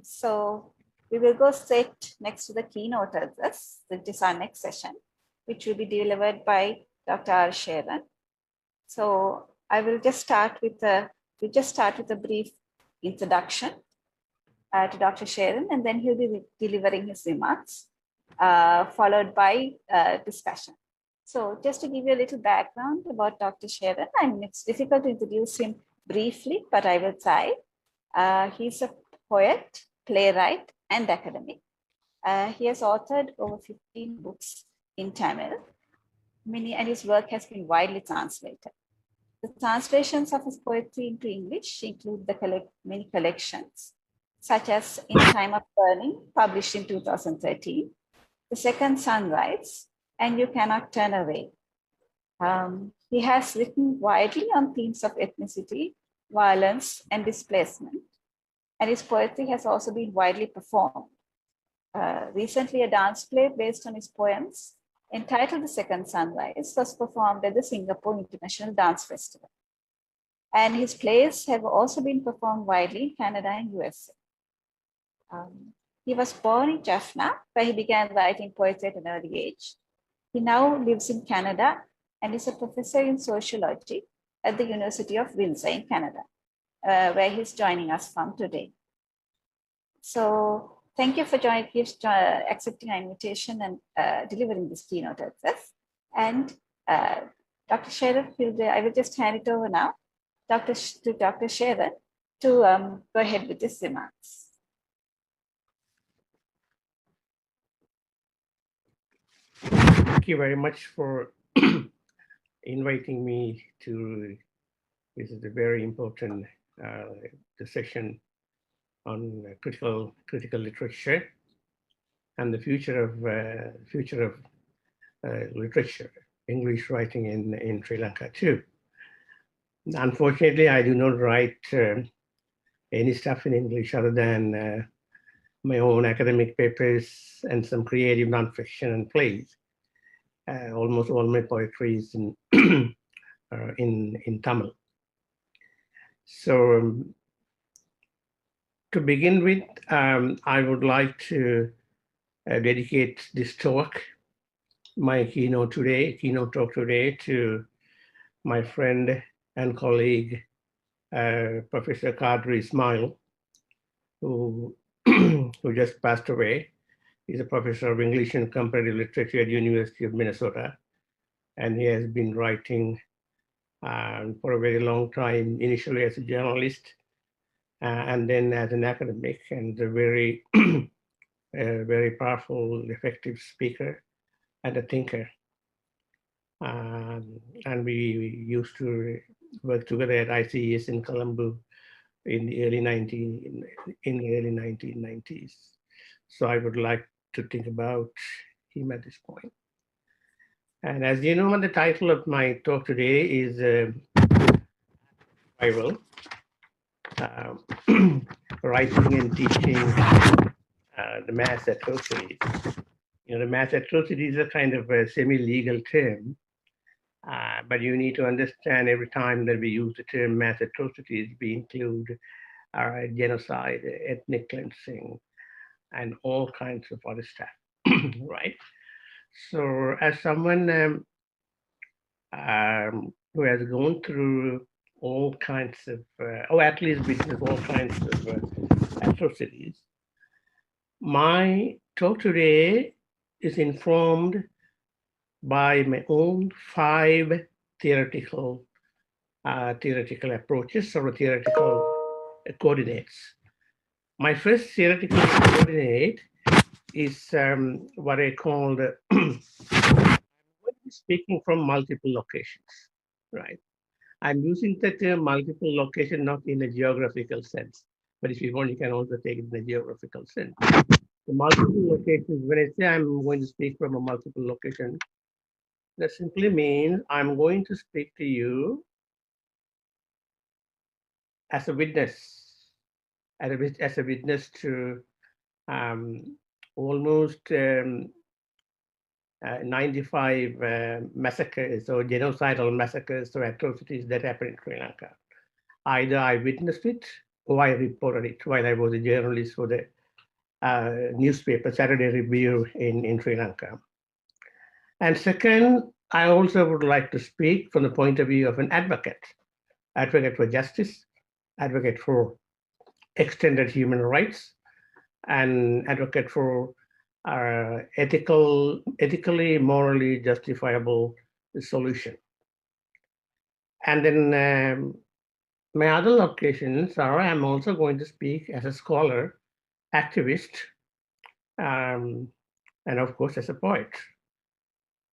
So we will go straight next to the keynote address, which is our next session, which will be delivered by Dr. R. Cheran. So I will just start with a brief introduction to Dr. Cheran, and then he'll be delivering his remarks, followed by discussion. So just to give you a little background about Dr. Cheran, I mean, it's difficult to introduce him briefly, but I will try. He's a poet, playwright, and academic. He has authored over 15 books in Tamil, and his work has been widely translated. The translations of his poetry into English include many collections, such as In Time of Burning, published in 2013, The Second Sunrise, and You Cannot Turn Away. He has written widely on themes of ethnicity, violence, and displacement, and his poetry has also been widely performed. Recently, a dance play based on his poems, entitled The Second Sunrise, was performed at the Singapore International Dance Festival. And his plays have also been performed widely in Canada and USA. He was born in Jaffna, where he began writing poetry at an early age. He now lives in Canada and is a professor in sociology at the University of Windsor in Canada, where he's joining us from today. So thank you for accepting our invitation and delivering this keynote address. And Dr. Cheran, I will just hand it over now to Dr. Cheran to go ahead with his remarks. Thank you very much for inviting me to this is a very important session on critical literature and the future of literature, English writing in Sri Lanka too. Unfortunately, I do not write any stuff in English other than my own academic papers and some creative nonfiction and plays. Almost all my poetry is in Tamil. So to begin with, I would like to dedicate this talk, my keynote talk today, to my friend and colleague, Professor Qadri Ismail, who just passed away. He's a professor of English and Comparative Literature at University of Minnesota, and he has been writing for a very long time, initially as a journalist, and then as an academic, and a very, very powerful, effective speaker and a thinker. And we used to work together at ICES in Colombo in the early 1990s. So I would like to think about him at this point. And as you know, the title of my talk today is Survival, Writing and Teaching the Mass Atrocity. You know, the mass atrocity is a kind of a semi-legal term, but you need to understand every time that we use the term mass atrocities, we include genocide, ethnic cleansing, and all kinds of other stuff, right? So as someone who has gone through all kinds of, or at least witnessed all kinds of atrocities, my talk today is informed by my own 5 theoretical approaches or theoretical coordinates. My first theoretical coordinate is what I call speaking from multiple locations, right? I'm using the term multiple location not in a geographical sense, but if you want, you can also take it in a geographical sense. The multiple locations, when I say I'm going to speak from a multiple location, that simply means I'm going to speak to you as a witness, as a witness to almost 95 massacres or genocidal massacres or atrocities that happened in Sri Lanka. Either I witnessed it why I reported it while I was a journalist for the newspaper Saturday Review in Sri Lanka. And second, I also would like to speak from the point of view of an advocate for justice, advocate for extended human rights, and advocate for ethically, morally justifiable solution. And then my other locations are I'm also going to speak as a scholar, activist, and of course as a poet.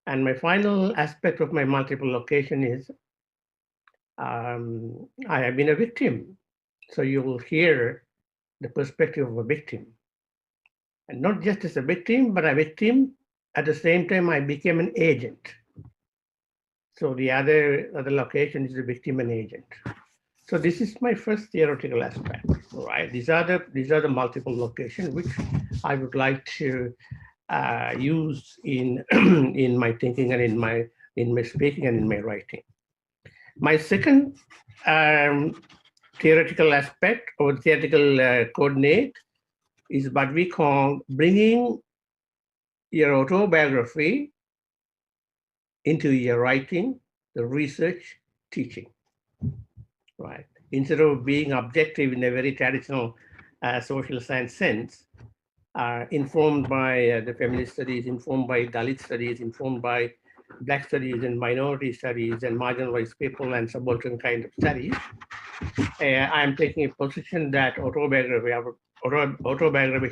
And my final aspect of my multiple location is I have been a victim. So you will hear the perspective of a victim. And not just as a victim, but a victim. At the same time, I became an agent. So the other location is the victim and agent. So this is my first theoretical aspect, right? These are the multiple locations which I would like to use in in my thinking and in my speaking and in my writing. My second theoretical aspect or theoretical coordinate is what we call bringing your autobiography into your writing, the research, teaching, right? Instead of being objective in a very traditional social science sense, informed by the feminist studies, informed by Dalit studies, informed by Black studies and minority studies and marginalized people and subaltern kind of studies. I'm taking a position that autobiography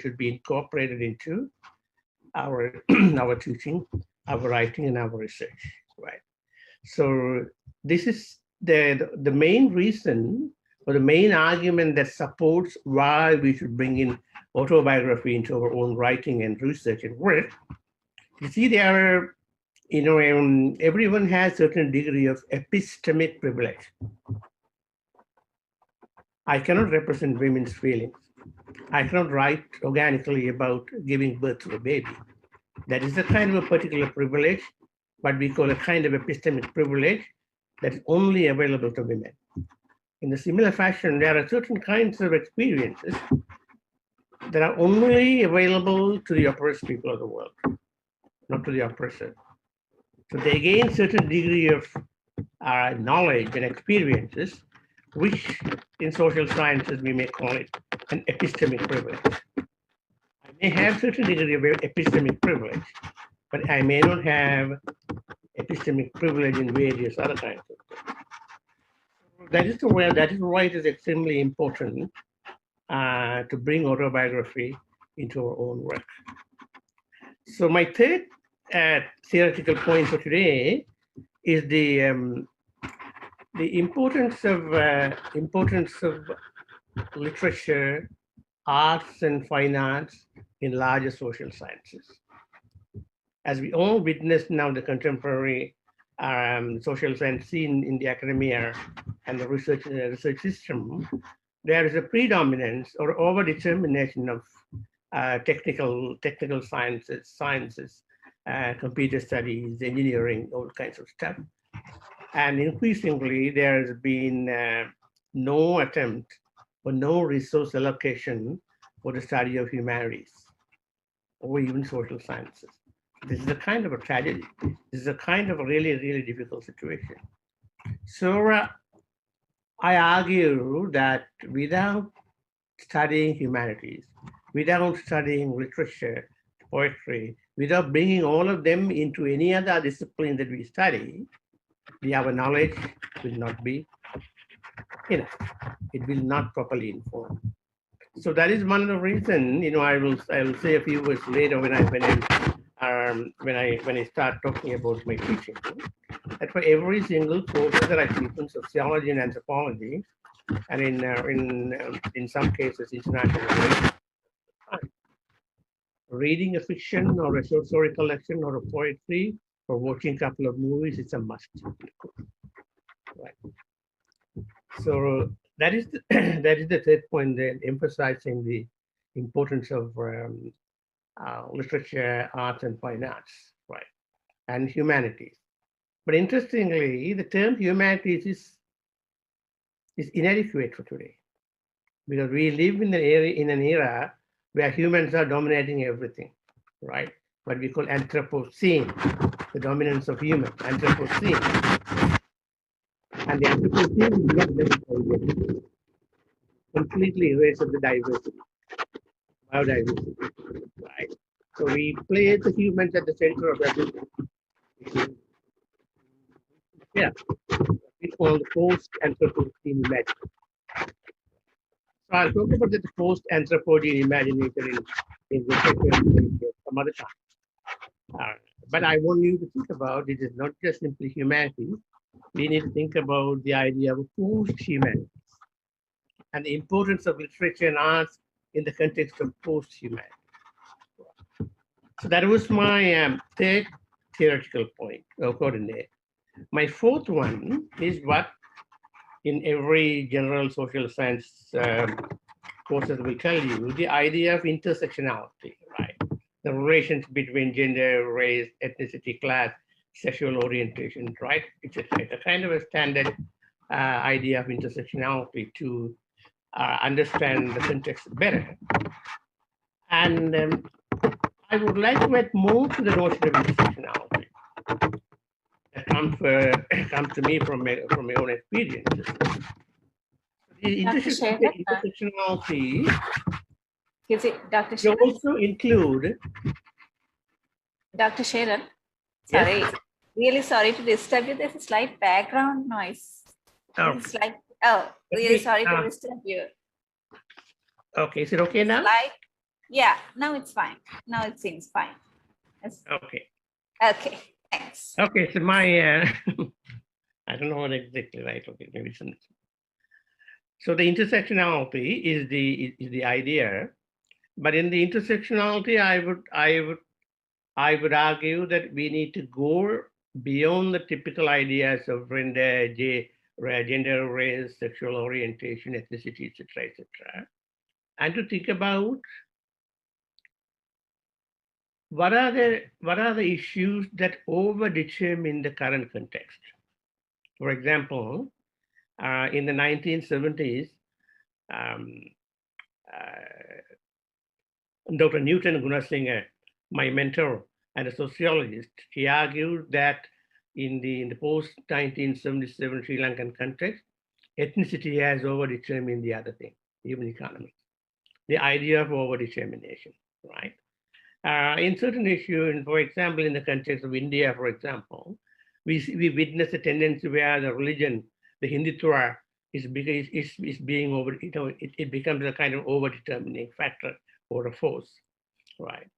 should be incorporated into our our teaching, our writing, and our research, right? So this is the main reason or the main argument that supports why we should bring in autobiography into our own writing and research and work. You see, there are, everyone has a certain degree of epistemic privilege. I cannot represent women's feelings. I cannot write organically about giving birth to a baby. That is a kind of a particular privilege, what we call a kind of epistemic privilege that is only available to women. In a similar fashion, there are certain kinds of experiences that are only available to the oppressed people of the world, not to the oppressor. So they gain certain degree of knowledge and experiences, which in social sciences we may call it an epistemic privilege. I may have certain degree of epistemic privilege, but I may not have epistemic privilege in various other kinds of things. That is why it is extremely important to bring autobiography into our own work. So my third theoretical point for today is the importance of literature, arts, and fine arts in larger social sciences. As we all witness now, the contemporary social science scene in the academia and the research system, there is a predominance or overdetermination of technical sciences, computer studies, engineering, all kinds of stuff. And increasingly, there has been no attempt or no resource allocation for the study of humanities or even social sciences. This is a kind of a tragedy. This is a kind of a really, really difficult situation. So I argue that without studying humanities, without studying literature, poetry, without bringing all of them into any other discipline that we study, our knowledge will not be enough. It will not properly inform. So that is one of the reasons. I will say a few words later when I start talking about my teaching. That for every single course that I teach in sociology and anthropology, and in some cases international relations, reading a fiction or a short story collection or a poetry or watching a couple of movies, it's a must. Right. So that is the, that is the third point, then, emphasizing the importance of literature, arts, and fine arts, right, and humanities. But interestingly, the term humanities is inadequate for today. because we live in an era where humans are dominating everything, right? What we call Anthropocene, the dominance of humans, Anthropocene. And the Anthropocene is not necessarily completely erases the diversity, biodiversity, right? So we place the humans at the center of everything. Yeah, we call the post-Anthropocene imagination. So I'll talk about the post-Anthropocene imagination in the second some other time. But I want you to think about it is not just simply humanity. We need to think about the idea of post-humanity and the importance of literature and arts in the context of post-humanity. So that was my third theoretical point or coordinate. My fourth one is what in every general social science courses will tell you, the idea of intersectionality, right? The relations between gender, race, ethnicity, class, sexual orientation, right? It's a kind of a standard idea of intersectionality to understand the context better. And I would like to add more to the notion of intersectionality that comes to me from my own experiences. The Dr. Cheran, intersectionality is it Dr. will Cheran? also include, Dr. Cheran, yes, sorry, really sorry to disturb you. There's a slight background noise. It's like, oh, really sorry to disturb you. Okay, is it okay now? Yeah, now it's fine. Now it seems fine. Okay. Okay, thanks. Okay, so my, I don't know what exactly right. Okay, maybe some. So the intersectionality is the idea, but in the intersectionality, I would argue that we need to go beyond the typical ideas of gender, race, sexual orientation, ethnicity, etc., and to think about what are the issues that over-determine the current context. For example, in the 1970s, Dr. Newton Gunasinghe, my mentor and a sociologist, he argued that in the post-1977 Sri Lankan context, ethnicity has over-determined the other thing, even economy. The idea of over-determination, right? In certain issues, for example, in the context of India, for example, we witness a tendency where the religion, the Hindutva, is being over, it becomes a kind of over-determining factor or a force, right?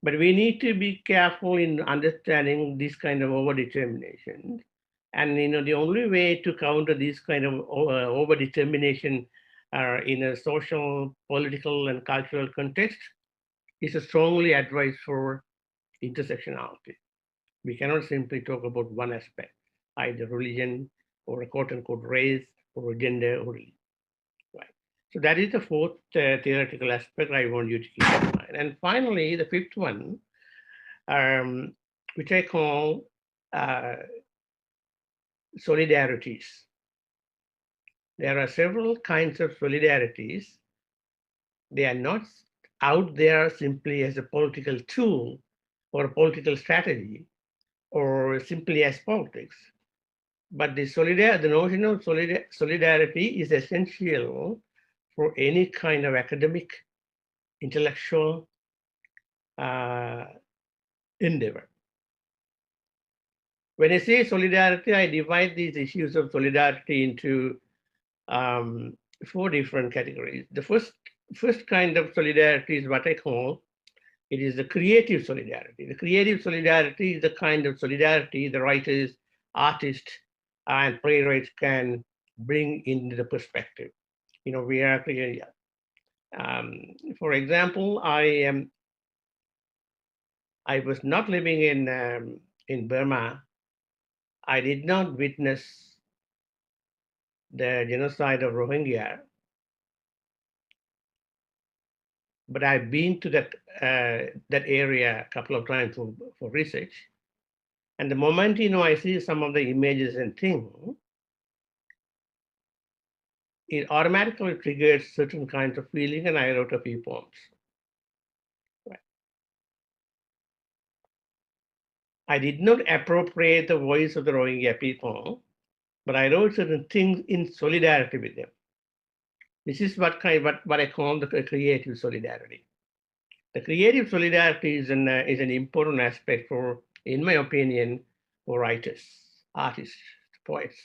But we need to be careful in understanding this kind of over-determination. And the only way to counter this kind of over-determination in a social, political, and cultural context is a strongly advised for intersectionality. We cannot simply talk about one aspect, either religion or a quote unquote race or gender or religion. Right. So that is the fourth theoretical aspect I want you to keep in mind. And finally, the fifth one, which I call solidarities. There are several kinds of solidarities. They are not out there simply as a political tool or a political strategy or simply as politics. But the notion of solidarity is essential for any kind of academic, intellectual endeavor. When I say solidarity, I divide these issues of solidarity into 4 different categories. The first kind of solidarity is what I call, it is the creative solidarity. The creative solidarity is the kind of solidarity the writers, artists, and playwrights can bring into the perspective. We are clear. For example, I was not living in Burma. I did not witness the genocide of Rohingya, but I've been to that area a couple of times for research. And the moment I see some of the images and things, it automatically triggers certain kinds of feeling, and I wrote a few poems. Right. I did not appropriate the voice of the Rohingya people, but I wrote certain things in solidarity with them. This is what I call the creative solidarity. The creative solidarity is an important aspect for, in my opinion, for writers, artists, poets,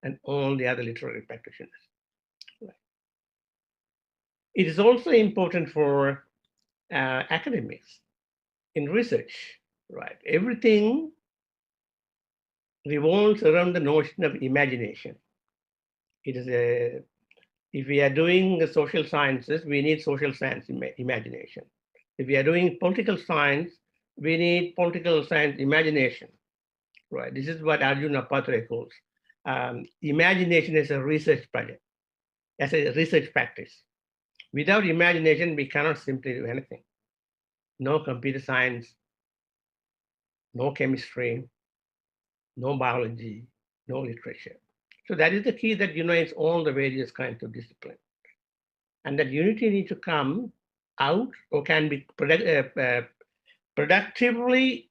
and all the other literary practitioners. Right. It is also important for academics in research, right? Everything revolves around the notion of imagination. It is a, if we are doing the social sciences, we need social science imagination. If we are doing political science, we need political science imagination, right? This is what Arjuna Patre calls imagination as a research project, as a research practice. Without imagination, we cannot simply do anything. No computer science, no chemistry, no biology, no literature. So that is the key that unites all the various kinds of disciplines. And that unity needs to come out or can be productively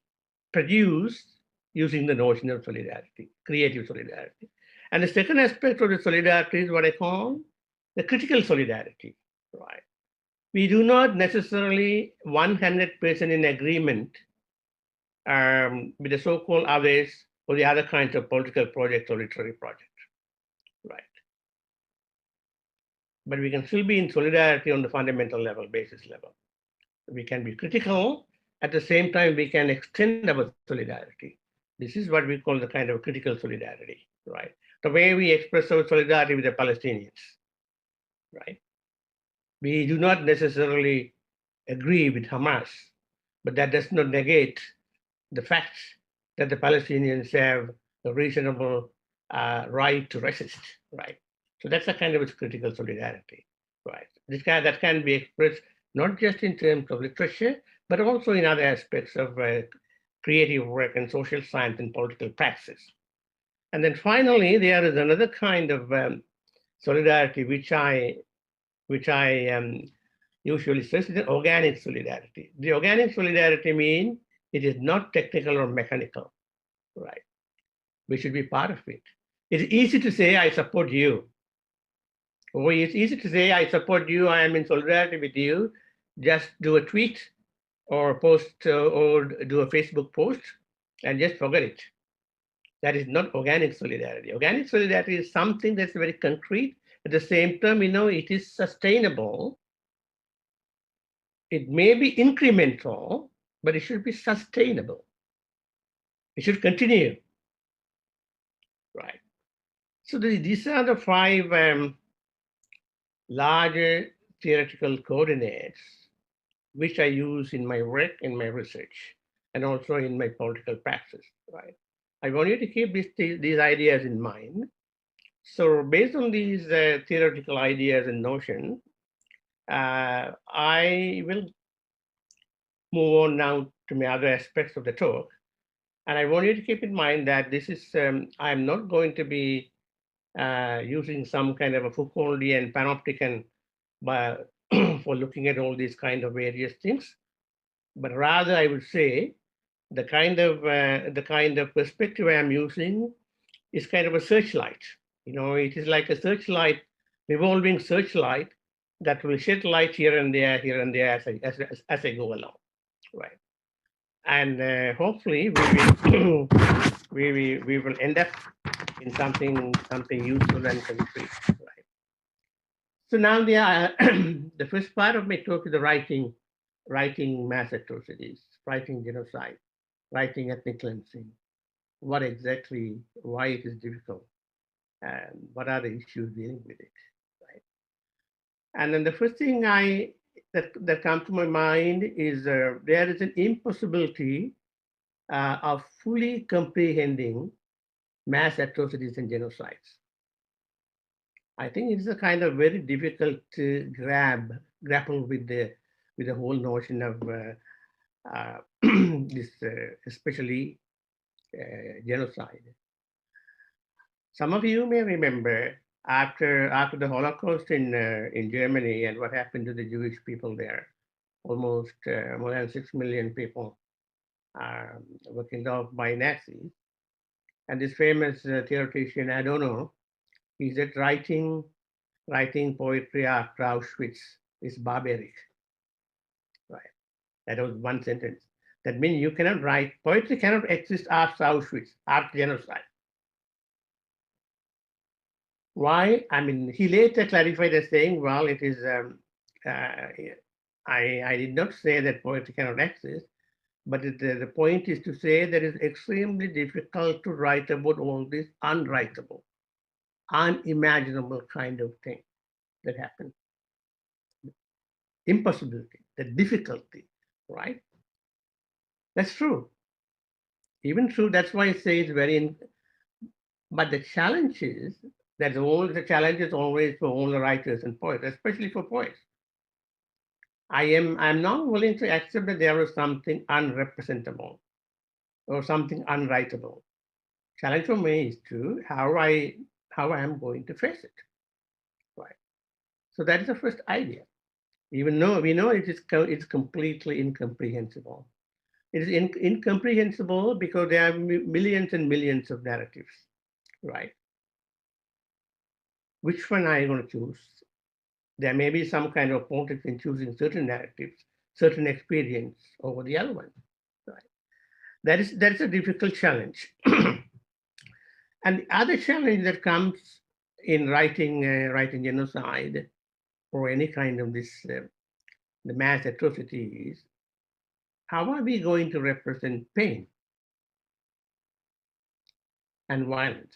produced using the notion of solidarity, creative solidarity. And the second aspect of the solidarity is what I call the critical solidarity, right? We do not necessarily 100% in agreement with the so-called others or the other kinds of political projects or literary projects, right? But we can still be in solidarity on the fundamental level, basis level. We can be critical, at the same time we can extend our solidarity. This is what we call the kind of critical solidarity, right? The way we express our solidarity with the Palestinians, right? We do not necessarily agree with Hamas, but that does not negate the fact that the Palestinians have a reasonable right to resist, right? So that's a kind of critical solidarity, right? That can be expressed not just in terms of literature, but also in other aspects of creative work and social science and political praxis. And then finally, there is another kind of solidarity which I usually stress is organic solidarity. The organic solidarity means it is not technical or mechanical, right? We should be part of it. It's easy to say, I support you. Or it's easy to say, I support you, I am in solidarity with you. Just do a tweet or post or do a Facebook post and just forget it. That is not organic solidarity. Organic solidarity is something that's very concrete. At the same time, it is sustainable. It may be incremental, but it should be sustainable. It should continue, right? So these are the five larger theoretical coordinates which I use in my work, in my research, and also in my political practice, right? I want you to keep these ideas in mind. So based on these theoretical ideas and notions, I will move on now to my other aspects of the talk. And I want you to keep in mind that this is, I'm not going to be using some kind of a Foucauldian panopticon for looking at all these kind of various things, but rather I would say the kind of perspective I am using is kind of a searchlight. It is like a searchlight, revolving searchlight that will shed light here and there as I go along, right? And hopefully we will end up in something useful and concrete, right? So now the first part of my talk is the writing mass atrocities, writing genocide, writing ethnic cleansing. Why it is difficult, and what are the issues dealing with it, right? And then the first thing that comes to my mind is there is an impossibility of fully comprehending mass atrocities and genocides. I think it's a kind of very difficult to grapple with the whole notion of this, especially genocide. Some of you may remember after the Holocaust in Germany and what happened to the Jewish people there. Almost more than 6 million people were killed off by Nazis. And this famous theoretician Adorno, he said writing poetry after Auschwitz is barbaric. Right. That was one sentence. That means you cannot write, poetry cannot exist after Auschwitz, after genocide. Why? I mean, he later clarified as saying, well, it is, I did not say that poetry cannot exist, but the point is to say that it's extremely difficult to write about all this unwritable, unimaginable kind of thing that happened. Impossibility, the difficulty, right? That's true. Even true, that's why I say it's very, but the challenge is that the challenge is always for all the writers and poets, especially for poets. I'm now willing to accept that there is something unrepresentable or something unwritable. Challenge for me is to how I am going to face it. Right. So that is the first idea. Even though we know it's completely incomprehensible. It is incomprehensible because there are millions and millions of narratives, right? Which one are you going to choose? There may be some kind of politics in choosing certain narratives, certain experience over the other one, right? That's a difficult challenge. And the other challenge that comes in writing genocide or any kind of this the mass atrocities, how are we going to represent pain and violence?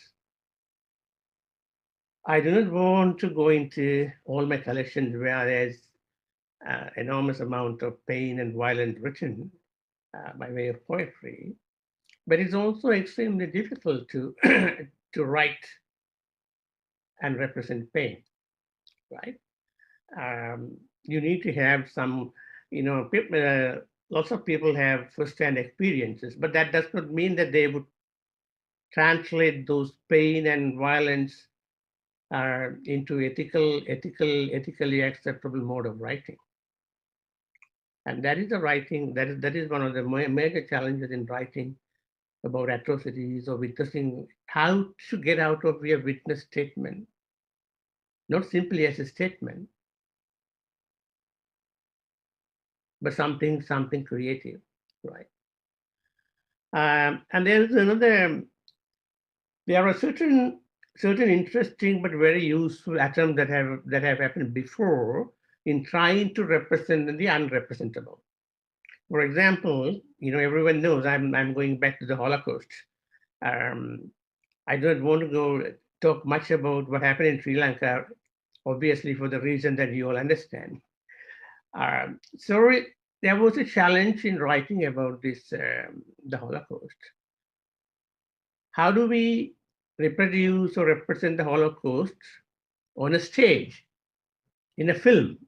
I do not want to go into all my collections where there's enormous amount of pain and violence written by way of poetry, but it's also extremely difficult to to write and represent pain, right? You need to have some, people, lots of people have first-hand experiences, but that does not mean that they would translate those pain and violence into ethically acceptable mode of writing. And that is the writing, that is one of the major challenges in writing about atrocities or witnessing, how to get out of a witness statement, not simply as a statement, but something creative, right? And there's another, there are certain interesting but very useful attempts that have happened before in trying to represent the unrepresentable. For example, everyone knows I'm going back to the Holocaust. I don't want to go talk much about what happened in Sri Lanka, obviously for the reason that you all understand. So there was a challenge in writing about this, the Holocaust. How do we reproduce or represent the Holocaust on a stage, in a film?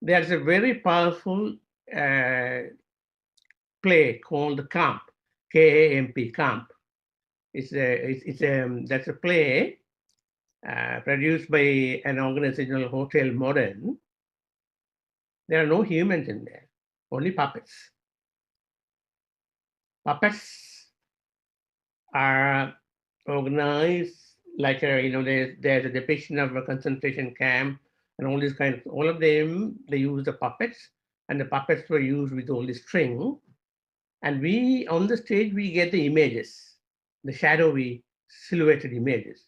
There's a very powerful play called Camp, K-A-M-P, Camp. That's a play produced by an organization, Hotel Modern. There are no humans in there, only puppets. Puppets are organized like there's a depiction of a concentration camp and all these kinds. All of them, they use the puppets, and the puppets were used with all the string. And we, on the stage, we get the images, the shadowy, silhouetted images,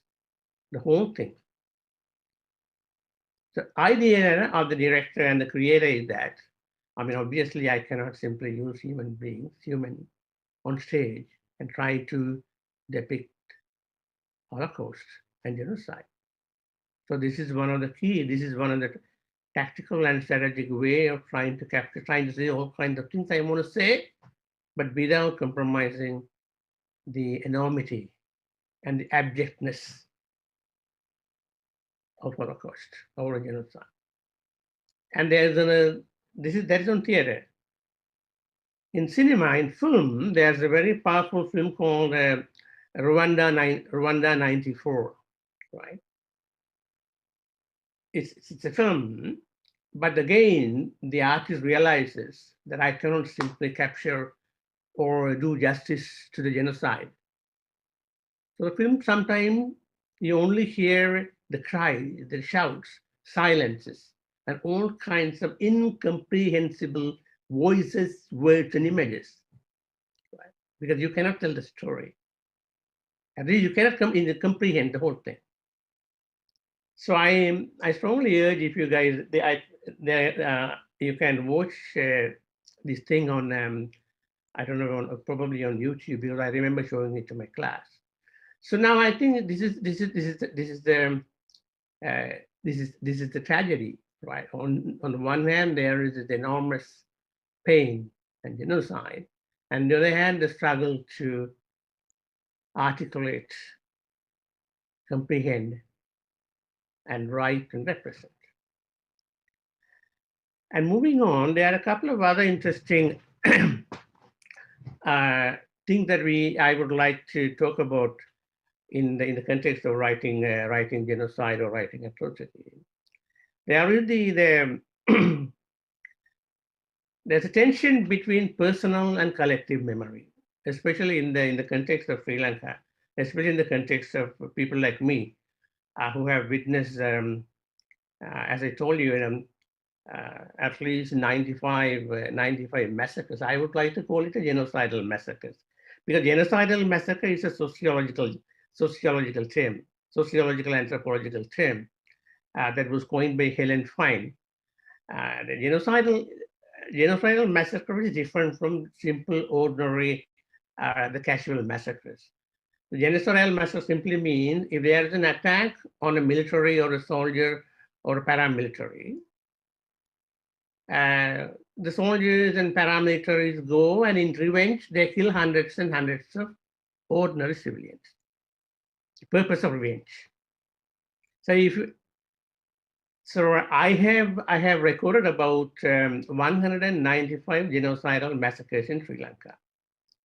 the whole thing. The idea of the director and the creator is that, obviously I cannot simply use human on stage and try to depict Holocaust and genocide. So this is one of the key, this is one of the tactical and strategic way of trying to say all kinds of things I want to say, but without compromising the enormity and the abjectness of Holocaust or genocide. And that is on theater. In cinema, in film, there's a very powerful film called Rwanda 94. right? It's a film, but again, the artist realizes that I cannot simply capture or do justice to the genocide. So the film, sometimes you only hear the cries, the shouts, silences, and all kinds of incomprehensible voices, words, and images, right? Because you cannot tell the story. At least you cannot comprehend the whole thing. So I strongly urge, if you guys, you can watch this thing on I don't know, probably on YouTube, because I remember showing it to my class. So now I think uh, this is the tragedy, right? On the one hand, there is this enormous pain and genocide, and on the other hand, the struggle to articulate, comprehend, and write and represent. And moving on, there are a couple of other interesting things that I would like to talk about in the context of writing genocide or writing atrocity. There is there's a tension between personal and collective memory, especially in the context of Sri Lanka, especially in the context of people like me, who have witnessed, as I told you, at least 95 massacres. I would like to call it a genocidal massacres, because genocidal massacre is a sociological term, sociological anthropological term that was coined by Helen Fine. The genocidal massacre is different from simple, ordinary, the casual massacres. The genocidal massacre simply means if there is an attack on a military or a soldier or a paramilitary, the soldiers and paramilitaries go, and in revenge, they kill hundreds and hundreds of ordinary civilians. The purpose of revenge. So I have recorded about 195 genocidal massacres in Sri Lanka.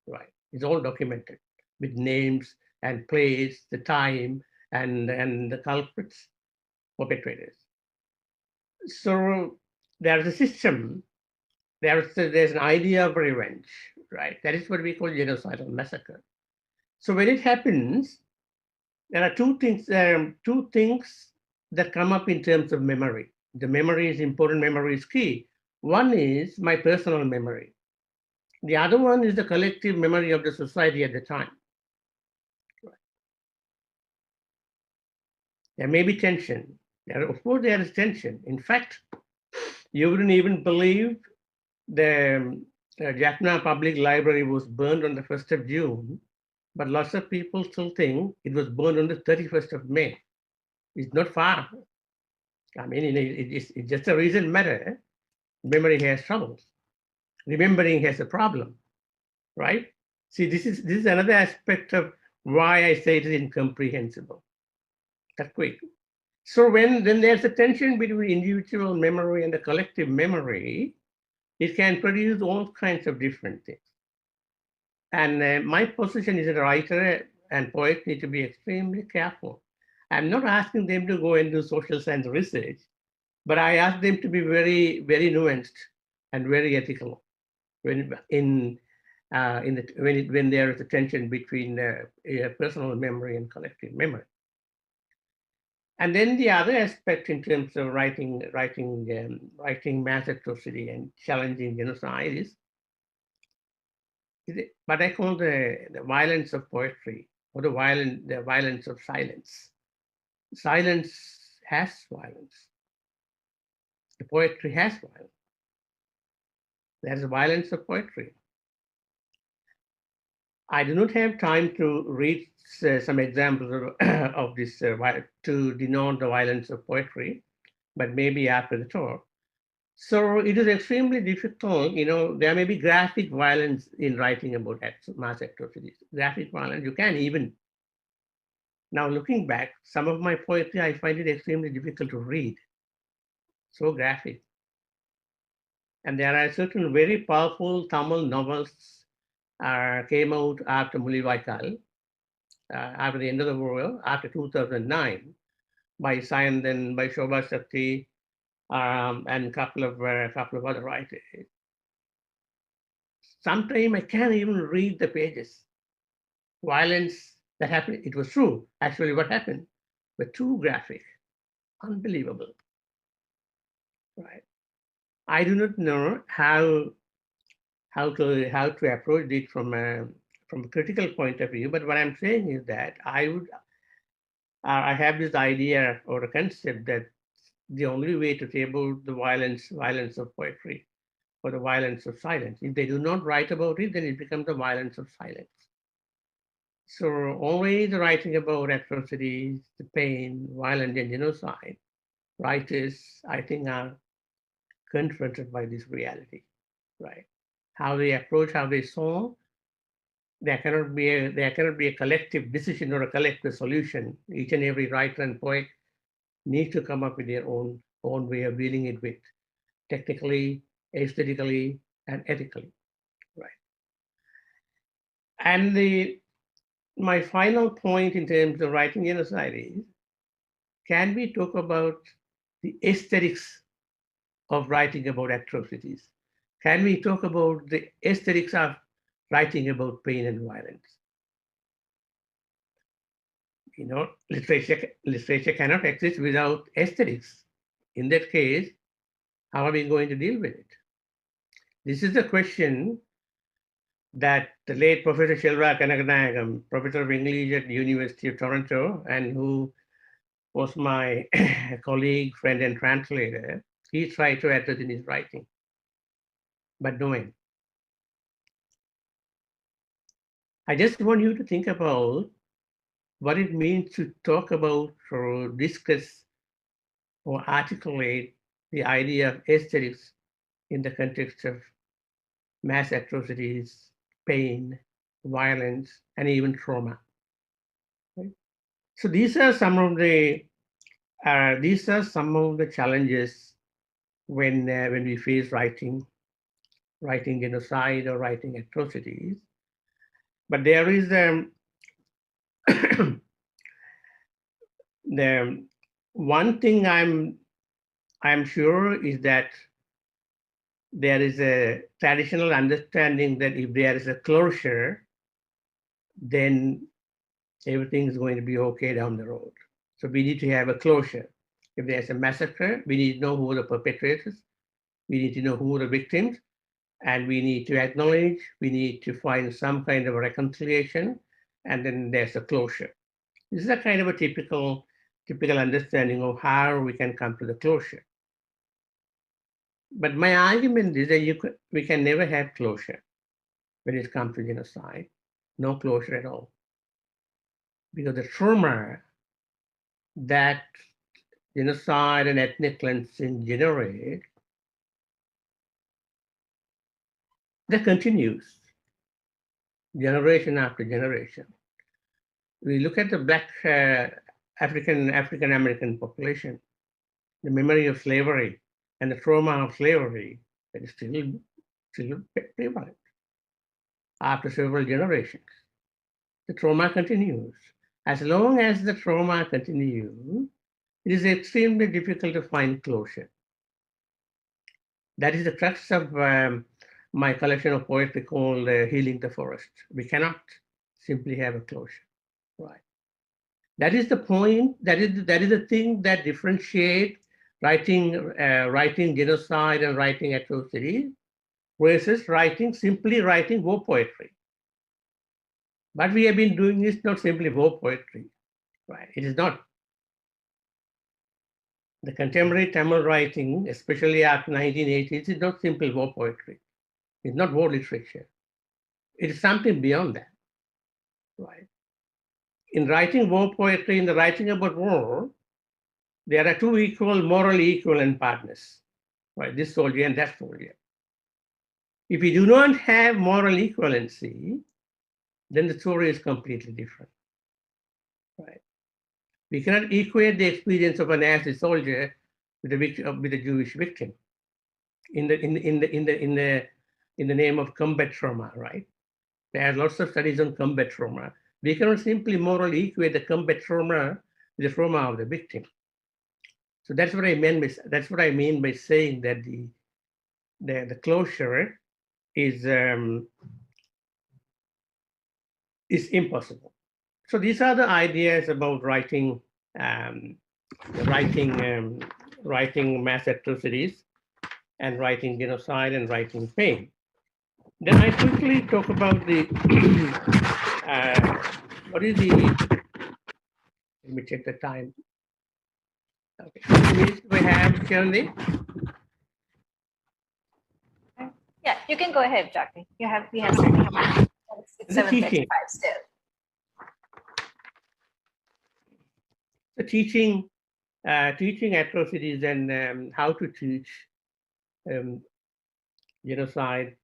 Right, it's all documented with names and place, the time, and the culprits, perpetrators. So there's a system. There's an idea of revenge, right? That is what we call genocidal massacre. So when it happens, there are two things that come up in terms of memory. The memory is important, memory is key. One is my personal memory. The other one is the collective memory of the society at the time. There may be tension. Of course, there is tension. In fact, you wouldn't even believe the Jaffna Public Library was burned on the 1st of June, but lots of people still think it was burned on the 31st of May. It's not far. I mean, it's just a recent matter. Memory has troubles. Remembering has a problem, right? See, this is another aspect of why I say it is incomprehensible. That quick. So when there's a tension between individual memory and the collective memory, it can produce all kinds of different things. And my position as a writer and poet need to be extremely careful. I'm not asking them to go and do social science research, but I ask them to be very, very nuanced and very ethical when there is a tension between personal memory and collective memory. And then the other aspect in terms of writing mass atrocity and challenging genocide is what I call the violence of poetry, or the violence of silence. Silence has violence. The poetry has violence. There's a violence of poetry. I do not have time to read some examples of this to denote the violence of poetry, but maybe after the talk. So it is extremely difficult. There may be graphic violence in writing about mass atrocities. Graphic violence, you can even. Now looking back, some of my poetry, I find it extremely difficult to read. So graphic. And there are certain very powerful Tamil novels came out after Mulivaikal, after the end of the war, after 2009, by Sayan, then by Shobha Shakti, and a couple of other writers. Sometimes I can't even read the pages. Violence that happened, it was true, actually what happened, but too graphic, unbelievable, right? I do not know how to approach it from a critical point of view, but what I'm saying is that I have this idea or a concept that the only way to table the violence of poetry or the violence of silence, if they do not write about it, then it becomes the violence of silence. So always writing about atrocities, the pain, violence, and genocide, writers, I think, are confronted by this reality, right? How they approach, how they solve, there cannot be a collective decision or a collective solution. Each and every writer and poet need to come up with their own way of dealing it with, technically, aesthetically, and ethically, right? And my final point in terms of writing genocide is, can we talk about the aesthetics of writing about atrocities? Can we talk about the aesthetics of writing about pain and violence? You know, literature cannot exist without aesthetics. In that case, how are we going to deal with it? This is the question that the late Professor Shelva Kanaganagam, Professor of English at the University of Toronto, and who was my colleague, friend, and translator, he tried to address in his writing, but no end. I just want you to think about what it means to talk about or discuss or articulate the idea of aesthetics in the context of mass atrocities, pain, violence, and even trauma. Right? So these are some of the challenges when we face writing genocide or writing atrocities. But there is the one thing I'm sure is that there is a traditional understanding that if there is a closure, then everything is going to be okay down the road. So we need to have a closure. If there's a massacre, we need to know who are the perpetrators, we need to know who are the victims, and we need to acknowledge, we need to find some kind of a reconciliation, and then there's a closure. This is a kind of a typical understanding of how we can come to the closure. But my argument is that we can never have closure when it comes to genocide, no closure at all. Because the trauma that genocide and ethnic cleansing generate, that continues generation after generation. We look at the Black African American population, the memory of slavery and the trauma of slavery that is still prevalent after several generations. The trauma continues. As long as the trauma continues, it is extremely difficult to find closure. That is the crux of my collection of poetry called Healing the Forest. We cannot simply have a closure, right? That is the point, that is the thing that differentiates writing genocide and writing atrocity versus simply writing war poetry. But we have been doing this not simply war poetry, right? It is not. The contemporary Tamil writing, especially after 1980s, is not simple war poetry. It's not war literature. It is something beyond that, right? In writing war poetry, in the writing about war, there are two morally equivalent partners, right? This soldier and that soldier. If we do not have moral equivalency, then the story is completely different, right? We cannot equate the experience of a Nazi soldier with a Jewish victim in the name of combat trauma, right? There are lots of studies on combat trauma. We cannot simply morally equate the combat trauma with the trauma of the victim. So that's what I mean by saying that the closure is impossible. So these are the ideas about writing mass atrocities and writing genocide and writing pain. Then I quickly talk about the what is the, let me check the time. Okay. How many minutes do we have, Cheran? Yeah, you can go ahead, Jackie. We have it's The teaching. 7:35 still. The teaching atrocities and how to teach genocide,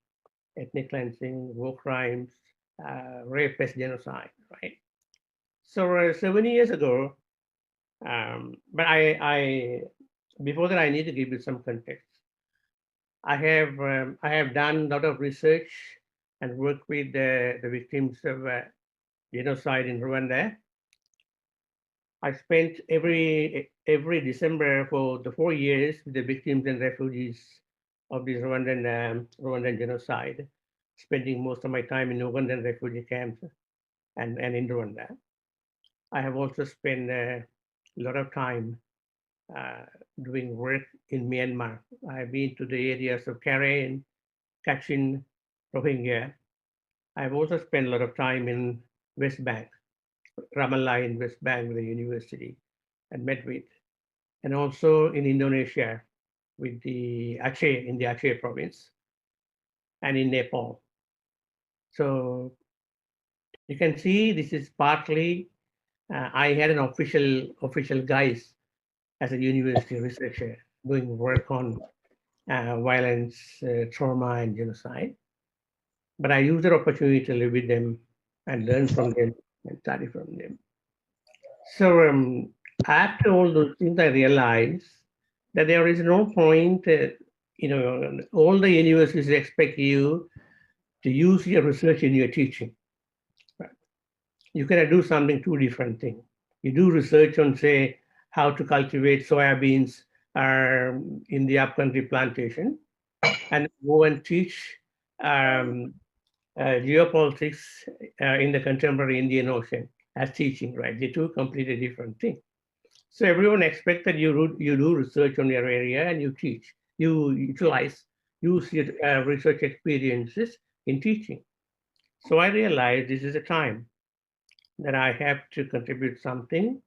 ethnic cleansing, war crimes, rape as genocide, right? So 7 years ago, but I before that I need to give you some context. I have done a lot of research and worked with the victims of genocide in Rwanda. I spent every December for the 4 years with the victims and refugees of this Rwandan genocide, spending most of my time in Ugandan refugee camps and in Rwanda. I have also spent a lot of time doing work in Myanmar. I have been to the areas of Karen, Kachin, Rohingya. I've also spent a lot of time in West Bank, Ramallah in West Bank with the university, and met with, and also in Indonesia with the Aceh, in the Aceh province, and in Nepal. So you can see this is partly, I had an official guise as a university researcher doing work on violence, trauma, and genocide. But I used the opportunity to live with them and learn from them and study from them. So after all those things, I realized that there is no point, all the universities expect you to use your research in your teaching. Right? You cannot do something two different things. You do research on, say, how to cultivate soybeans in the upcountry plantation, and go and teach geopolitics in the contemporary Indian Ocean as teaching, right? They're two completely different things. So everyone expects that you do research on your area and you teach, you use your research experiences in teaching. So I realized this is a time that I have to contribute something.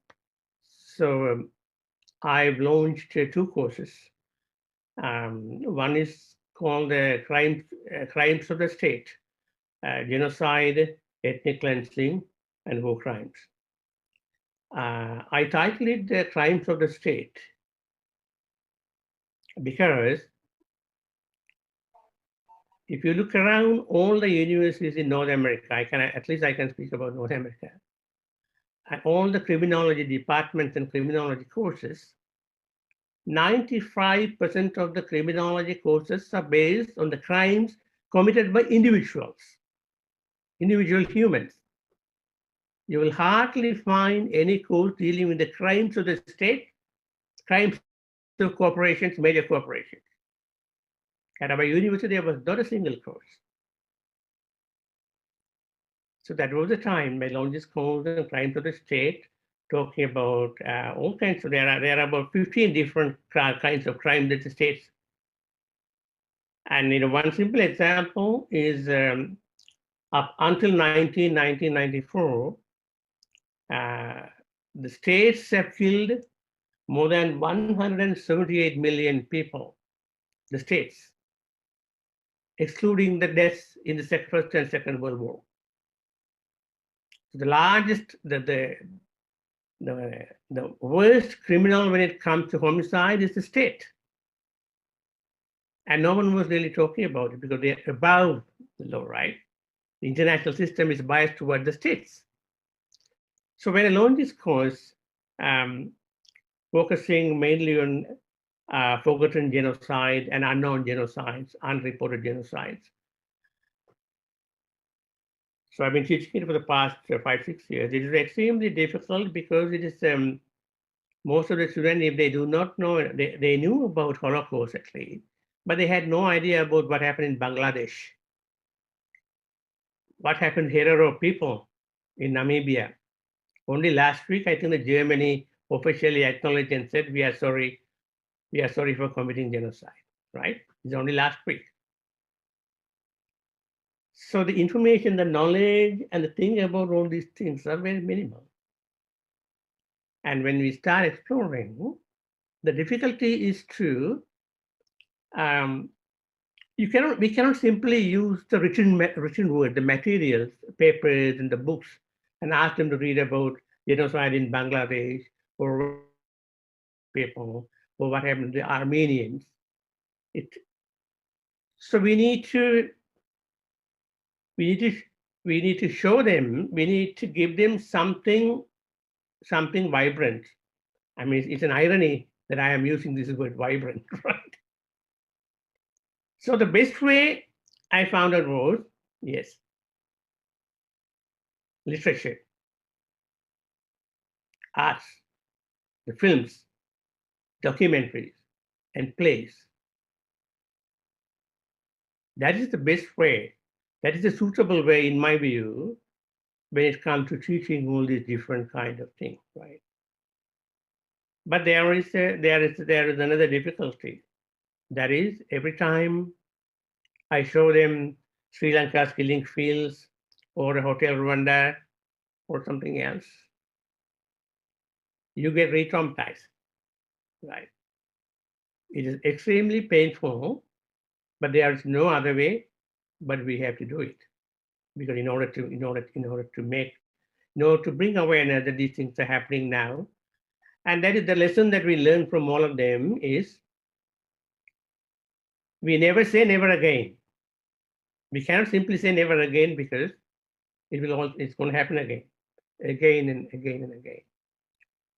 So I've launched two courses. One is called the Crimes of the State, Genocide, Ethnic Cleansing, and War Crimes. I titled it The Crimes of the State because if you look around all the universities in North America, at least I can speak about North America, and all the criminology departments and criminology courses, 95% of the criminology courses are based on the crimes committed by individual humans. You will hardly find any course dealing with the crimes of the state, crimes of corporations, major corporations. At our university, there was not a single course. So that was the time I launched this course on crimes of the state, talking about all kinds of, there are about 15 different kinds of crime that the states. And one simple example is up until 1994, the states have killed more than 178 million people, the states, excluding the deaths in the First and Second World War. The largest, the worst criminal when it comes to homicide is the state. And no one was really talking about it because they're above the law, right? The international system is biased toward the states. So when I launched this course, focusing mainly on forgotten genocide and unknown genocides, unreported genocides. So I've been teaching it for the past 5-6 years. It is extremely difficult because it is most of the students, if they do not know, they knew about Holocaust at least, but they had no idea about what happened in Bangladesh, what happened to Herero people in Namibia. Only last week, I think that Germany officially acknowledged and said, we are sorry for committing genocide, right? It's only last week. So the information, the knowledge, and the thing about all these things are very minimal. And when we start exploring, the difficulty is to we cannot simply use the written word, the materials, papers, and the books, and ask them to read about genocide in Bangladesh or people or what happened to the Armenians. So we need to show them. We need to give them something vibrant. I mean, it's an irony that I am using this word vibrant, right? So the best way I found out was, yes, literature, arts, the films, documentaries, and plays. That is the best way. That is a suitable way, in my view, when it comes to teaching all these different kind of things, right? But there is another difficulty. That is, every time I show them Sri Lanka's killing fields or a Hotel Rwanda or something else, you get re-traumatized, right? It is extremely painful, but there is no other way, but we have to do it. Because in order to bring awareness that these things are happening now, and that is the lesson that we learn from all of them is we never say never again. We cannot simply say never again because it's going to happen again and again and again.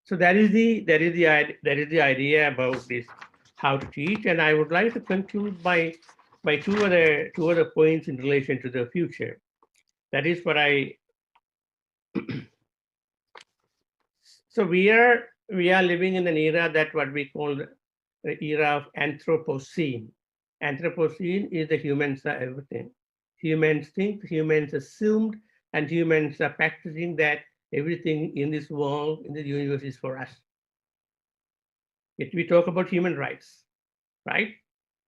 So that is the idea about this, how to teach. And I would like to conclude by two other points in relation to the future. That is what I. So we are living in an era that what we call the era of Anthropocene. Anthropocene is the humans are everything. Humans think, humans assumed, and humans are practicing that everything in this world, in the universe, is for us. Yet we talk about human rights, right?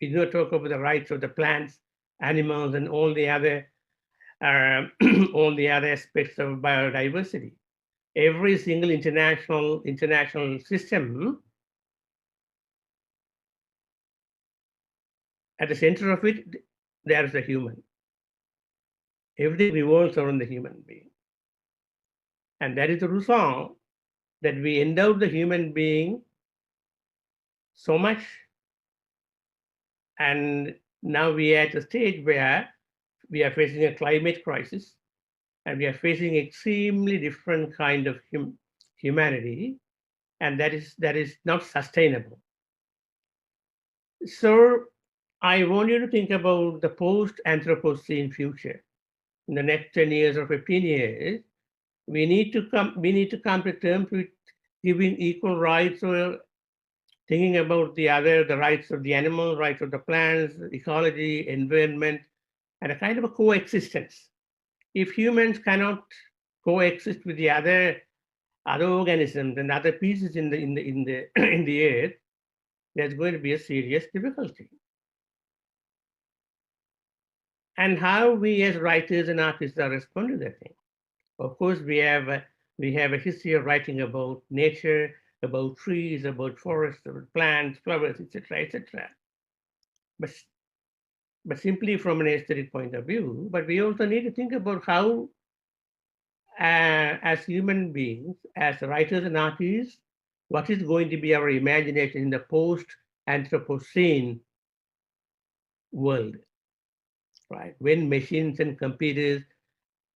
We do not talk about the rights of the plants, animals, and all the other all the other aspects of biodiversity. Every single international system, at the center of it, there is a human. Everything revolves around the human being. And that is the reason that we endowed the human being so much. And now we are at a stage where we are facing a climate crisis and we are facing extremely different kind of humanity. And that is not sustainable. So I want you to think about the post-Anthropocene future. In the next 10 years or 15 years, we need to come to terms with giving equal rights, or thinking about the rights of the animal, rights of the plants, ecology, environment, and a kind of a coexistence. If humans cannot coexist with the other organisms and other pieces in the in the earth, there's going to be a serious difficulty. And how we as writers and artists are responding to that thing. Of course, we have a history of writing about nature, about trees, about forests, about plants, flowers, etc., etc. But simply from an aesthetic point of view. But we also need to think about how, as human beings, as writers and artists, what is going to be our imagination in the post-Anthropocene world, right? When machines and computers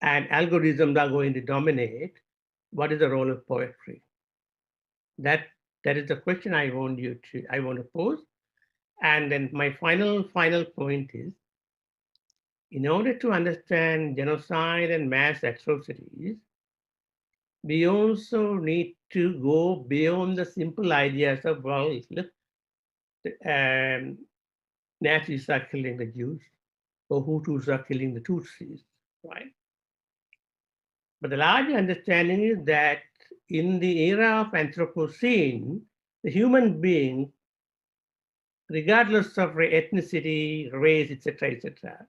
and algorithms are going to dominate, what is the role of poetry? That is the question I want to pose. And then my final point is in order to understand genocide and mass atrocities, we also need to go beyond the simple ideas of, well, look, Nazis are killing the Jews, or Hutus are killing the Tutsis, right? But the larger understanding is that in the era of Anthropocene, the human being, regardless of ethnicity, race, etc.,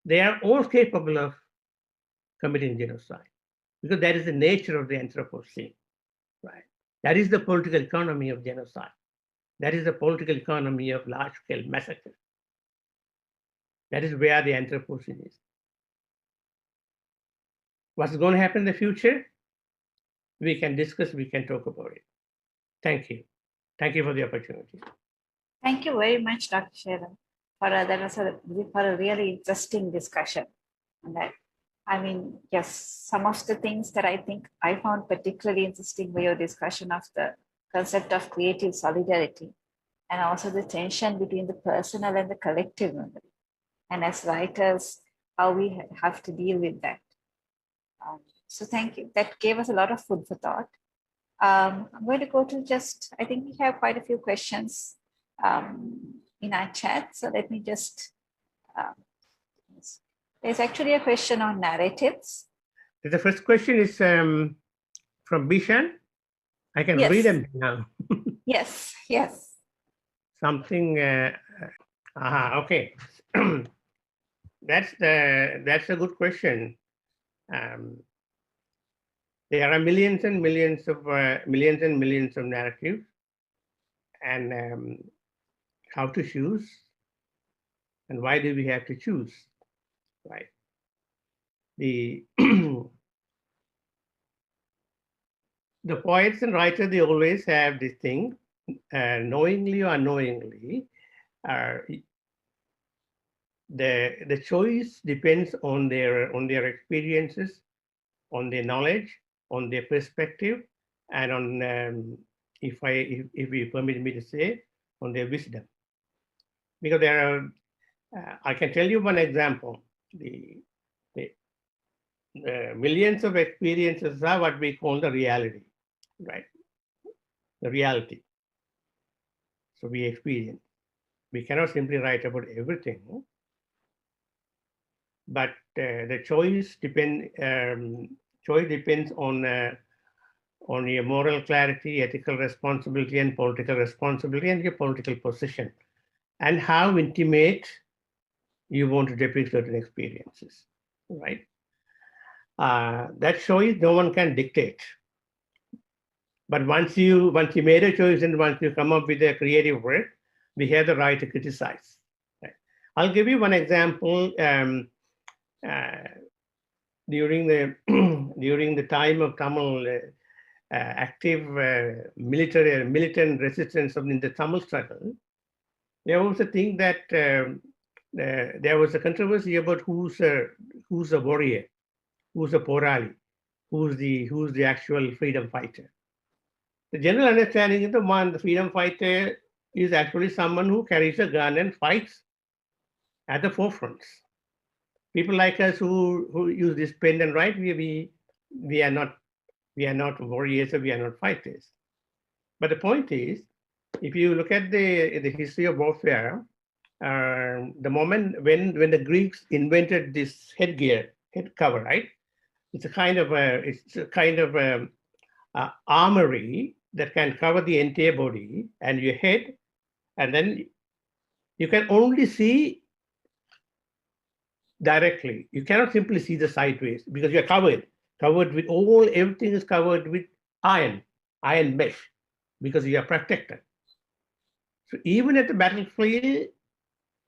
they are all capable of committing genocide because that is the nature of the Anthropocene, right? That is the political economy of genocide. That is the political economy of large-scale massacre. That is where the Anthropocene is. What's going to happen in the future? We can discuss, we can talk about it. Thank you. Thank you for the opportunity. Thank you very much, Dr. Cheran, for a really interesting discussion. And I mean, yes, some of the things that I think I found particularly interesting were your discussion of the concept of creative solidarity and also the tension between the personal and the collective memory. And as writers, how we have to deal with that. So thank you. That gave us a lot of food for thought. I'm going to go to I think we have quite a few questions in our chat. So let me just, there's actually a question on narratives. The first question is from Bishan. I can read them now. Yes, yes. Something, okay. That's a good question. There are millions and millions of narratives, and how to choose, and why do we have to choose, right? The the poets and writers, they always have this thing, knowingly or unknowingly, the choice depends on their experiences, on their knowledge, on their perspective, and on if you permit me to say, on their wisdom. Because there are, I can tell you one example. The millions of experiences are what we call the reality, right? The reality. So we experience. We cannot simply write about everything, but the choice depends on your moral clarity, ethical responsibility, and political responsibility, and your political position, and how intimate you want to depict certain experiences, right? That choice no one can dictate. But once you made a choice and once you come up with a creative work, we have the right to criticize. Right? I'll give you one example. During the time of Tamil active militant resistance in the Tamil struggle, there was a thing that there was a controversy about who's a warrior, who's a porali, who's the actual freedom fighter. The general understanding is the freedom fighter is actually someone who carries a gun and fights at the forefronts. People like us who use this pen and write, we are not warriors, or we are not fighters. But the point is, if you look at the history of warfare, the moment when the Greeks invented this head cover, right? It's a kind of armory that can cover the entire body and your head, and then you can only see directly. You cannot simply see the sideways because you're covered with everything is covered with iron mesh, because you are protected. So even at the battlefield,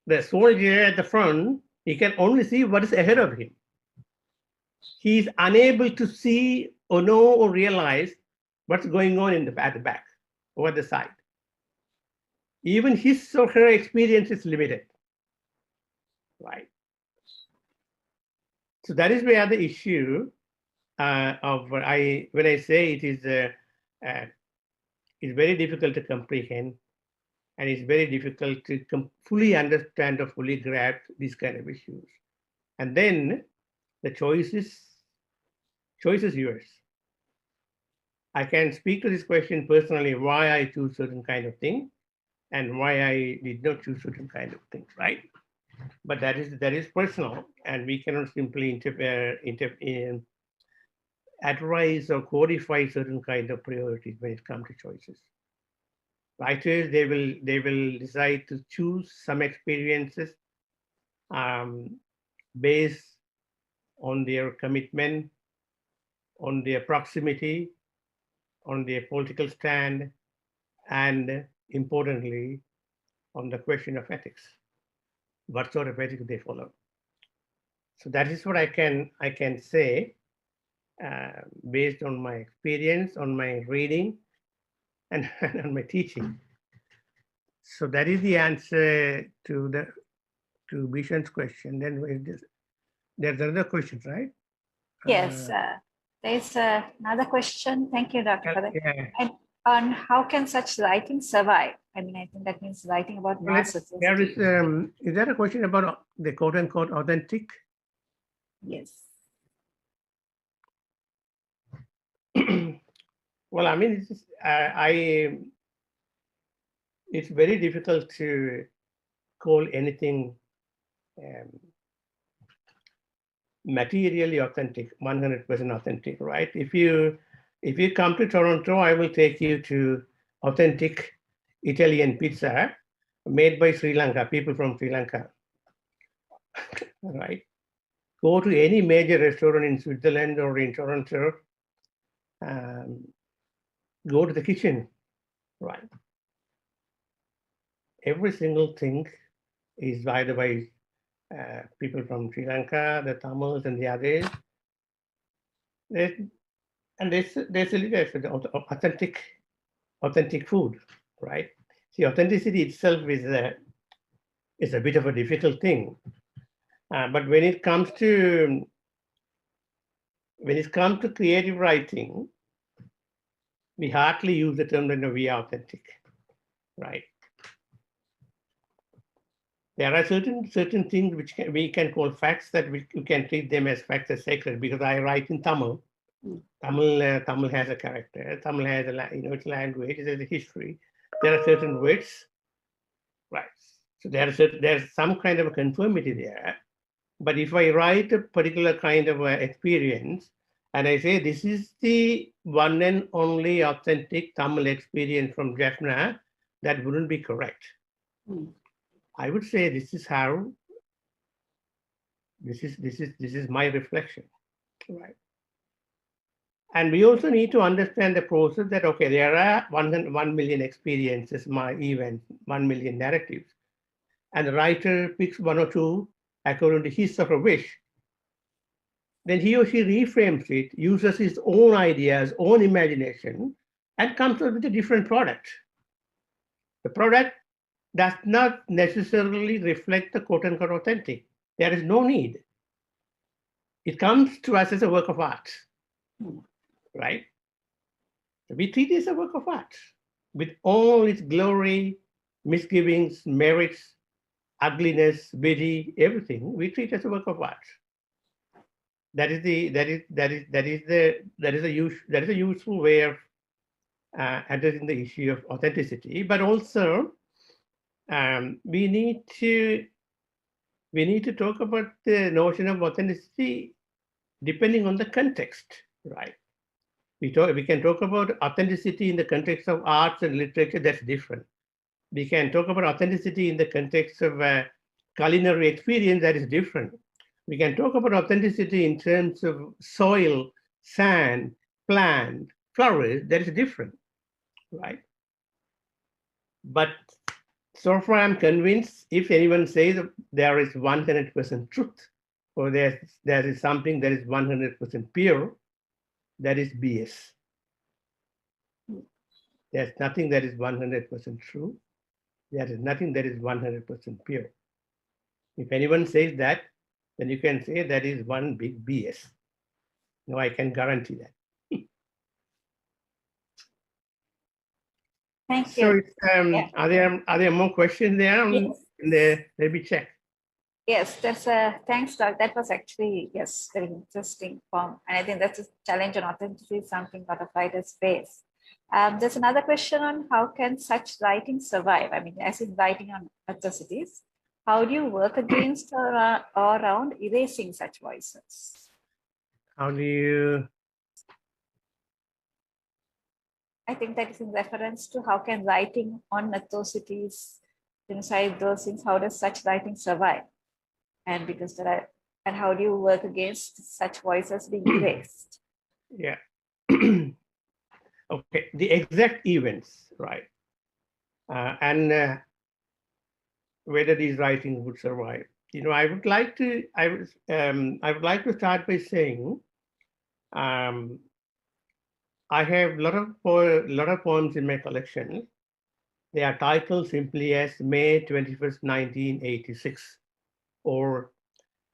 the soldier at the front, he can only see what is ahead of him. He is unable to see or know or realize what's going on at the back or at the side. Even his or her experience is limited, right? So that is where the issue when I say it is very difficult to comprehend, and it's very difficult to fully understand or fully grasp these kind of issues. And then the choice is yours. I can speak to this question personally, why I choose certain kind of thing and why I did not choose certain kind of things, right? But that is personal, and we cannot simply advise or codify certain kind of priorities when it comes to choices. Writers, they will decide to choose some experiences based on their commitment, on their proximity, on their political stand, and importantly, on the question of ethics. What sort of ethics they follow. So that is what I can say based on my experience, on my reading, and on my teaching. So that is the answer to Bishan's question. Then there's another question, right? Yes, there's another question. Thank you, Dr. Padak. Yeah. And on how can such writing survive? I mean, I think that means writing about mass There atrocity. is there a question about the quote unquote authentic? Yes. Well, I mean, it's very difficult to call anything materially authentic, 100% authentic, right? If you come to Toronto, I will take you to authentic Italian pizza made by Sri Lanka, people from Sri Lanka, right? Go to any major restaurant in Switzerland or in Toronto, go to the kitchen, right? Every single thing is either by people from Sri Lanka, the Tamils and the others. There's authentic food, right? See, authenticity itself is a bit of a difficult thing. But when it comes to creative writing, we hardly use the term that we are authentic, right? There are certain things which we can call facts that we can treat them as facts as sacred, because I write in Tamil. Tamil has a character. Tamil has its language, it has a history. There are certain words, right? So there's some kind of a conformity there. But if I write a particular kind of experience, and I say this is the one and only authentic Tamil experience from Jaffna, that wouldn't be correct. I would say this is my reflection, right? And we also need to understand the process that, okay, there are 1 million experiences, my events, 1 million narratives, and the writer picks one or two according to his sort of wish. Then he or she reframes it, uses his own ideas, own imagination, and comes up with a different product. The product does not necessarily reflect the quote-unquote authentic. There is no need. It comes to us as a work of art, right? We treat it as a work of art with all its glory, misgivings, merits, ugliness, beauty, everything. We treat it as a work of art. That is a useful way of addressing the issue of authenticity. But also, we need to talk about the notion of authenticity depending on the context, right? We can talk about authenticity in the context of arts and literature. That's different. We can talk about authenticity in the context of culinary experience. That is different. We can talk about authenticity in terms of soil, sand, plant, flowers. That is different, right? But so far, I'm convinced if anyone says there is 100% truth, or there is something that is 100% pure, that is BS. There's nothing that is 100% true. There is nothing that is 100% pure. If anyone says that, then you can say that is one big BS. No, I can guarantee that. Thank So, you. Yeah. are there more questions there? Yes. Let me check. Yes, thanks, Doc. That was actually, yes, very interesting form. And I think that's a challenge on authenticity is something a lot of writers face. There's another question on how can such writing survive? I mean, as in writing on atrocities, how do you work against or around erasing such voices? How do you? I think that is in reference to how can writing on atrocities, genocide, those things, how does such writing survive? And because there are, and how do you work against such voices being erased? Yeah. Okay. The exact events, right? And whether these writings would survive. I would like to. I would like to start by saying um, I have lot of poems in my collection. They are titled simply as May 21st, 1986, or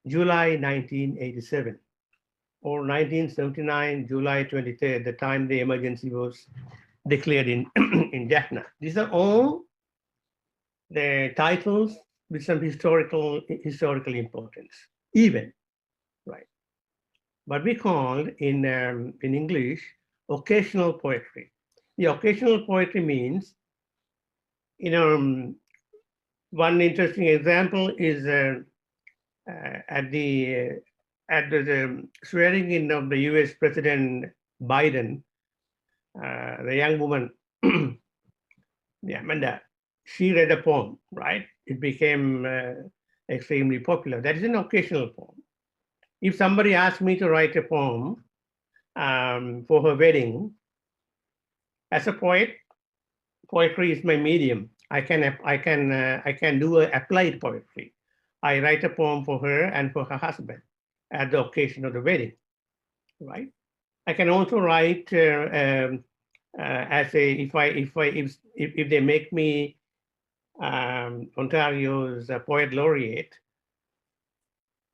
July 1987, or 1979, July 23rd, the time the emergency was declared in, in Jaffna. These are all the titles with some historical importance, even, right? What we call in English occasional poetry. The occasional poetry means, you know, one interesting example is at the swearing in of the U.S. President Biden, the young woman, yeah, Amanda, she read a poem, right? It became extremely popular. That is an occasional poem. If somebody asked me to write a poem for her wedding, as a poet, poetry is my medium. I can do applied poetry. I write a poem for her and for her husband at the occasion of the wedding, right? I can also write as a if they make me Ontario's poet laureate.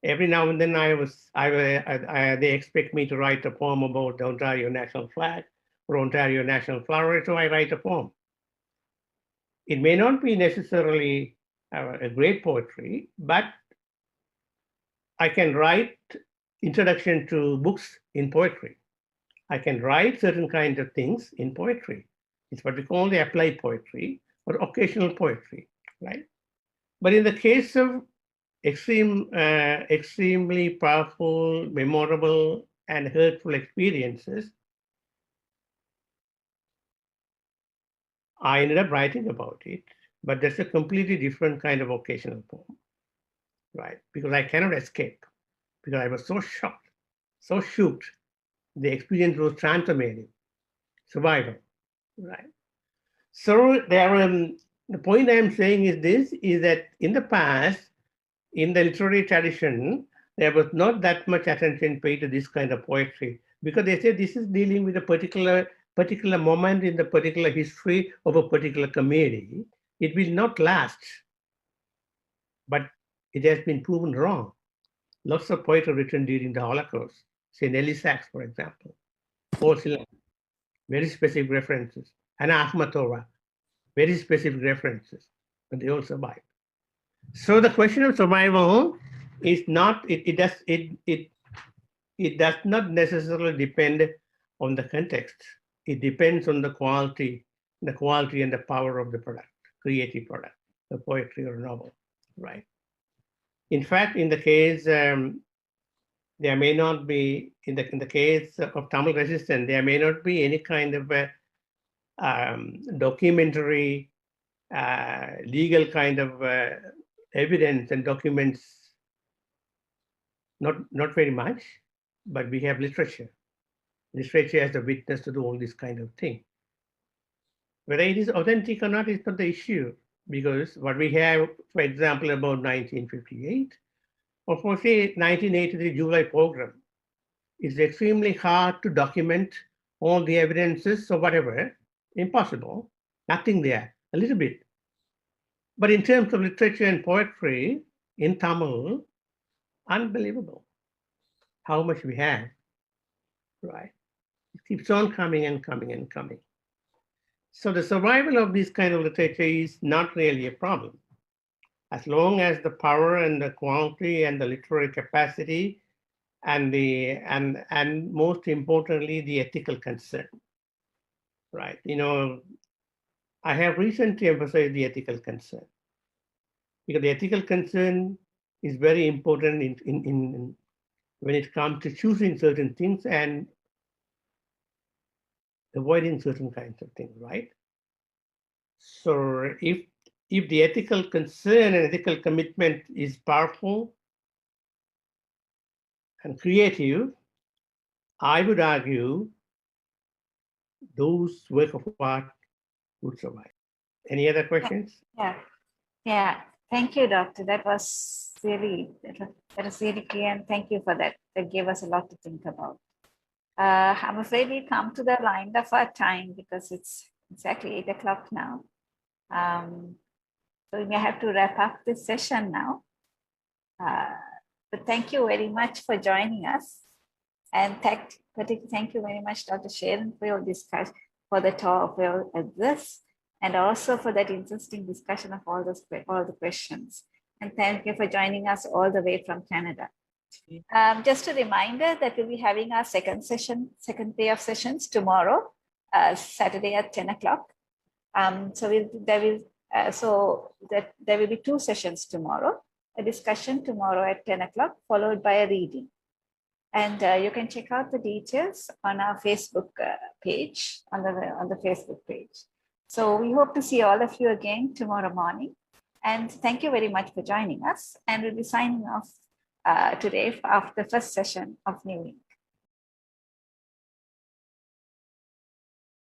Every now and then they expect me to write a poem about the Ontario national flag or Ontario national flower, so I write a poem. It may not be necessarily a great poetry, but I can write introduction to books in poetry. I can write certain kinds of things in poetry. It's what we call the applied poetry or occasional poetry, right? But in the case of extremely powerful, memorable, and hurtful experiences, I ended up writing about it. But that's a completely different kind of occasional poem, right? Because I cannot escape, because I was so shocked, so shocked. The experience was transformative, survival, right? So the point I'm saying is this, is that in the past, in the literary tradition, there was not that much attention paid to this kind of poetry because they say this is dealing with a particular moment in the particular history of a particular community. It will not last, but it has been proven wrong. Lots of poetry written during the Holocaust, say Nelly Sachs, for example, Paul Celan, very specific references, Anna Akhmatova, very specific references, but they all survived. So the question of survival is not, it does not necessarily depend on the context. It depends on the quality and the power of the product, creative product, a poetry or a novel, right? In fact, in the case, there may not be, in the case of Tamil resistance, there may not be any kind of documentary, legal kind of evidence and documents, not very much, but we have literature. Literature as a witness to do all this kind of thing. Whether it is authentic or not is not the issue, because what we have, for example, about 1958, or for say 1983 July program, it's extremely hard to document all the evidences or whatever, impossible, nothing there, a little bit. But in terms of literature and poetry in Tamil, unbelievable how much we have, right? It keeps on coming and coming and coming. So the survival of this kind of literature is not really a problem. as long as the power and the quantity and the literary capacity and most importantly, the ethical concern, right? I have recently emphasized the ethical concern because the ethical concern is very important in when it comes to choosing certain things and avoiding certain kinds of things, right? So if the ethical concern and ethical commitment is powerful and creative, I would argue those work of art would survive. Any other questions? Yeah, yeah. Thank you, Doctor. That was really clear, and thank you for that. That gave us a lot to think about. I'm afraid we come to the end of our time because it's exactly 8 o'clock now. So we may have to wrap up this session now. But thank you very much for joining us. And thank you very much, Dr. Cheran, for your discussion, for the talk of this, and also for that interesting discussion of all the questions. And thank you for joining us all the way from Canada. Just a reminder that we'll be having our second day of sessions tomorrow, Saturday at 10 o'clock. So there will be two sessions tomorrow, a discussion tomorrow at 10 o'clock, followed by a reading. And you can check out the details on our Facebook page, on the Facebook page. So we hope to see all of you again tomorrow morning. And thank you very much for joining us. And we'll be signing off today after the first session of New Week.